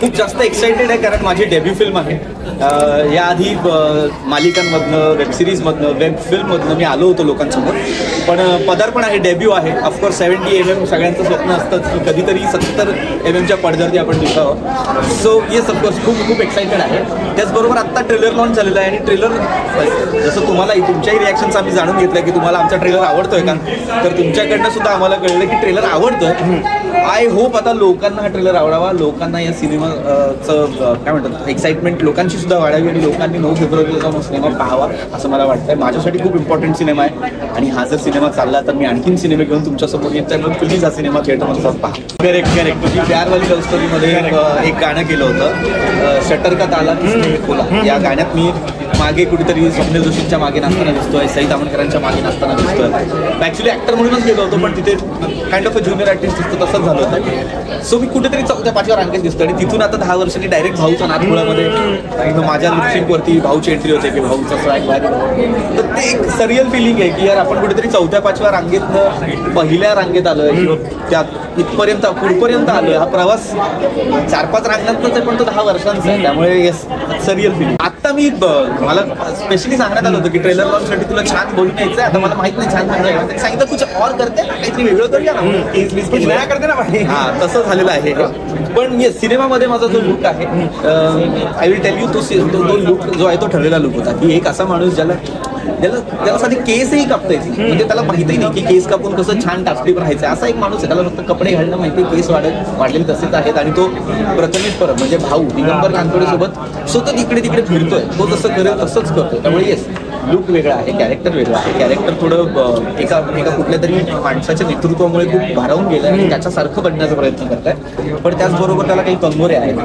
खूप जास्त एक्साइटेड आहे कारण माझी डेब्यू फिल्म आहे. याआधी मालिकांमधनं, वेब सिरीजमधनं, वेब फिल्ममधनं मी आलो होतो लोकांसमोर, पण पदार्पण आहे, डेब्यू आहे. ऑफकोर्स 70 mm सगळ्यांचं स्वप्न असतंच की कधीतरी 70 mm पडद्यावरती आपण दिसावं. सो येस ऑफकोर्स खूप एक्साइटेड आहे. त्याचबरोबर आत्ता ट्रेलर लॉन्च झालेला आहे आणि ट्रेलर जसं तुम्हालाही तुमच्याही रिॲक्शन्स आम्ही जाणून घेतलं की तुम्हाला आमचा ट्रेलर आवडतोय का, तर तुमच्याकडनं सुद्धा आम्हाला कळलं की ट्रेलर आवडतोय. आय होप आता लोकांना हा ट्रेलर आवडावा, लोकांना या सिनेमाचं काय म्हणतात एक्साइटमेंट लोकांची सुद्धा वाढावी आणि लोकांनी 9 फेब्रुवारीला जाऊन सिनेमा पाहावा असं मला वाटतंय. माझ्यासाठी खूप इम्पॉर्टंट सिनेमा आहे आणि हा जर सिनेमा चालला तर मी आणखीन सिनेमे घेऊन तुमच्यासमोर येत आहे. पण प्लीज हा सिनेमा थिएटरमध्ये जाऊन पहा. करेक्ट तुम्ही प्यारवाली लव्ह स्टोरीमध्ये एक गाणं केलं होतं, शटर का ताला किसने खोला. या गाण्यात मी मागे कुठेतरी स्वप्नील जोशींच्या मागे नाचताना दिसतोय, सई तामणकरांच्या मागे नाचताना दिसतोय. ॲक्च्युली ॲक्टर म्हणूनच गेलो होतो पण तिथे kind of a junior artist दिसतो तसंच झालं होतं. सो मी कुठेतरी 4-5व्या रांगेत दिसतो आणि तिथून आता 10 वर्षांनी डायरेक्ट भाऊचा नाथमुळामध्ये माझ्या लिपसिंकवरती भाऊची एंट्री होते की भाऊचा स्वॅग भारी. तर ते एक सरियल फिलिंग आहे की यार आपण कुठेतरी 4-5व्या रांगेतनं पहिल्या रांगेत आलोय किंवा त्यात इथपर्यंत पुढपर्यंत आलोय. हा प्रवास 4-5 रांगांचाच आहे पण तो 10 वर्षांचा आहे, त्यामुळे येस सरियल फिलिंग. आता मी मला स्पेशली सांगण्यात आलं होतं की ट्रेलर लॉन्चसाठी तुला छान बोलून यायचं आहे. आता मला माहित नाही छान सांगायचं, सांगितलं तुझं और करते काहीतरी वेगळं करूया ना, करते ना. हा तसं झालेलं आहे. पण येस सिनेमामध्ये माझा जो लुक आहे, आय विल टेल यू, तो लुक जो आहे तो ठरलेला लुक होता की एक असा माणूस ज्याला साधी केसही कापता येते, म्हणजे त्याला माहितही नाही की केस कापून कसं छान टापटीप राहायचं. असा एक माणूस आहे, त्याला फक्त कपडे घालणं माहिती, केस वाढलेले तसेच आहेत आणि तो प्रथमेश परब म्हणजे भाऊ दिगंबर कानकोडे सोबत सतत इकडे तिकडे फिरतोय. तो जसं करेल तसंच करतोय. त्यामुळे येस लुक वेगळा आहे, कॅरेक्टर वेगळं आहे. कॅरेक्टर थोडं एका कुठल्या तरी माणसाच्या नेतृत्वामुळे खूप भारावून गेलं आणि त्याच्यासारखं बनण्याचा प्रयत्न करताय. पण त्याचबरोबर त्याला काही कंगोरे आहेत.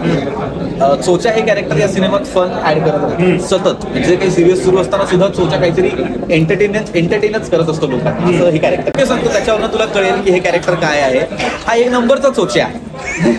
चोचा हे कॅरेक्टर या सिनेमात फन ऍड करत आहे सतत, म्हणजे काही सिरियस सुरू असताना सुद्धा चोचा काहीतरी एंटरटेनच करत असतो लोकांना. असं हे कॅरेक्टर मी सांगतो, त्याच्यावरनं तुला कळेल की हे कॅरेक्टर काय आहे. हा 1 नंबरचा चोचा आहे.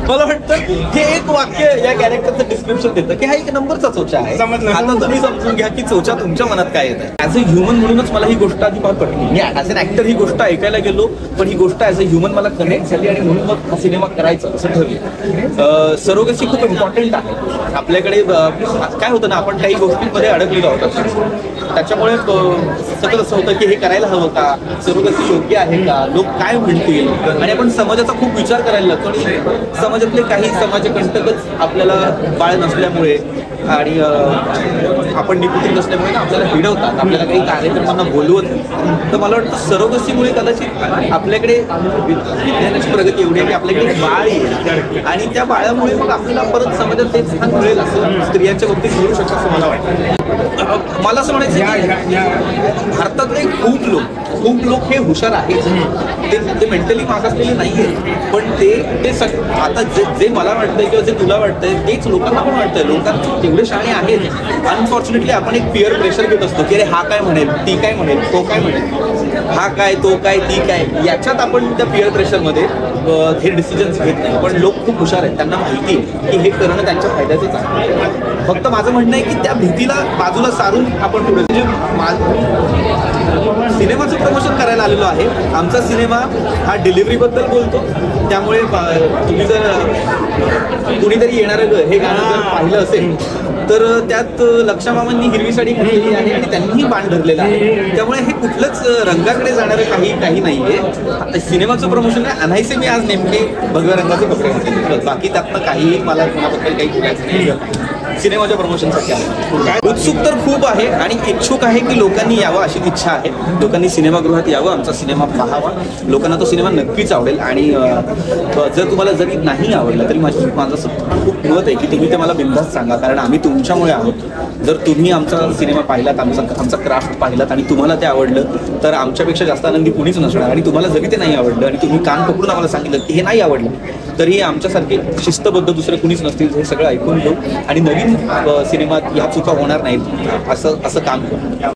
मला वाटतं हे एक वाक्य या कॅरेक्टरचं डिस्क्रिप्शन देतं की हा 1 नंबरचा चोचा आहे. आता तुम्ही समजून घ्या की चोचा तुमच्या मनात काय येत आहे. ऍज अ ह्युमन म्हणूनच मला ही गोष्ट आधी फार पटली. मी ऍज अन ऍक्टर ही गोष्ट ऐकायला गेलो, पण ही गोष्ट ऍज अ ह्युमन मला कनेक्ट झाली आणि म्हणून मग हा सिनेमा करायचा असं ठरलं. सरोगसी खूप इम्पॉर्टंट आहे आपल्याकडे. काय होतं ना, आपण काही गोष्टींमध्ये अडकलेलो आहोत, त्याच्यामुळे सगळं असं होतं की हे करायला हवं का, सरोगसी योग्य आहे का, लोक काय म्हणतील, आणि आपण समाजाचा खूप विचार करायला लागतो आणि समाजातले काही समाजकंटकच आपल्याला बाळ नसल्यामुळे आणि आपण निपुण नसल्यामुळे आपल्याला भिडवतात, आपल्याला काही कार्यक्रमांना बोलवत नाही. तर मला वाटतं सरोगसीमुळे कदाचित आपल्याकडे विज्ञानाची प्रगती एवढी आहे की आपल्याकडे बाळ येईल आणि त्या बाळामुळे मग आपल्याला परत समाजात तेच स्थान मिळेल असं स्त्रियांच्या बाबतीत मिळू शकतं असं मला वाटतं. मला असं म्हणायचं की भारतातले खूप लोक हे हुशार आहेत, ते मेंटली मागासलेले नाहीये, पण ते आता जे मला वाटतंय किंवा जे तुला वाटतंय तेच लोकांना पण वाटतंय. लोकांचे तेवढे शाणे आहेत. अनफॉर्च्युनेटली आपण एक पिअर प्रेशर घेत असतो की अरे हा काय म्हणेल, ती काय म्हणेल, तो काय म्हणेल, हा काय, तो काय, ती काय, याच्यात आपण त्या पिअर प्रेशरमध्ये हे डिसिजन्स घेत नाही. पण लोक खूप हुशार आहेत, त्यांना माहिती आहे की हे करणं त्यांच्या फायद्याचंच आहे. फक्त माझं म्हणणं आहे की त्या भीतीला बाजूला सारून आपण पुढे सिनेमाचं प्रमोशन करायला आलेलो आहे. आमचा सिनेमा हा डिलिव्हरीबद्दल बोलतो, त्यामुळे तुम्ही जर कुणीतरी येणारं हे गाणं जर पाहिलं असेल तर त्यात लक्षा मामांनी हिरवी साडी घातलेली आहे आणि त्यांनीही बाण धरलेला आहे. त्यामुळे हे कुठलंच रंगाकडे जाणारं काही नाहीये. सिनेमाचं प्रमोशन आहे, अनायसे मी आज नेमके भगव्या रंगाचे कपडे घातले, बाकी त्यातनं काहीही मला कोणाबद्दल काही बोलायचं नाही. सिनेमाच्या प्रमोशनसाठी आहे. उत्सुक तर खूप आहे आणि इच्छुक आहे की लोकांनी यावं अशी इच्छा आहे. लोकांनी सिनेमागृहात यावं, आमचा सिनेमा पाहावा. लोकांना तो सिनेमा नक्कीच आवडेल आणि जर तुम्हाला जरी नाही आवडला तरी माझं खूप मत आहे की तुम्ही ते मला बिनधास्त सांगा, कारण आम्ही तुमच्यामुळे आहोत. जर तुम्ही आमचा सिनेमा पाहिलात, आमचा क्राफ्ट पाहिलात आणि तुम्हाला ते आवडलं तर आमच्यापेक्षा जास्त आनंदी कुणीच नसणार. आणि तुम्हाला जरी ते नाही आवडलं आणि तुम्ही कान पकडून आम्हाला सांगितलं की हे नाही आवडलं, तरी आमच्यासारखे शिस्तबद्ध दुसरे कुणीच नसतील. हे सगळं ऐकून घेऊ आणि नवीन सिनेमात ह्या चुका होणार नाहीत असं काम करू.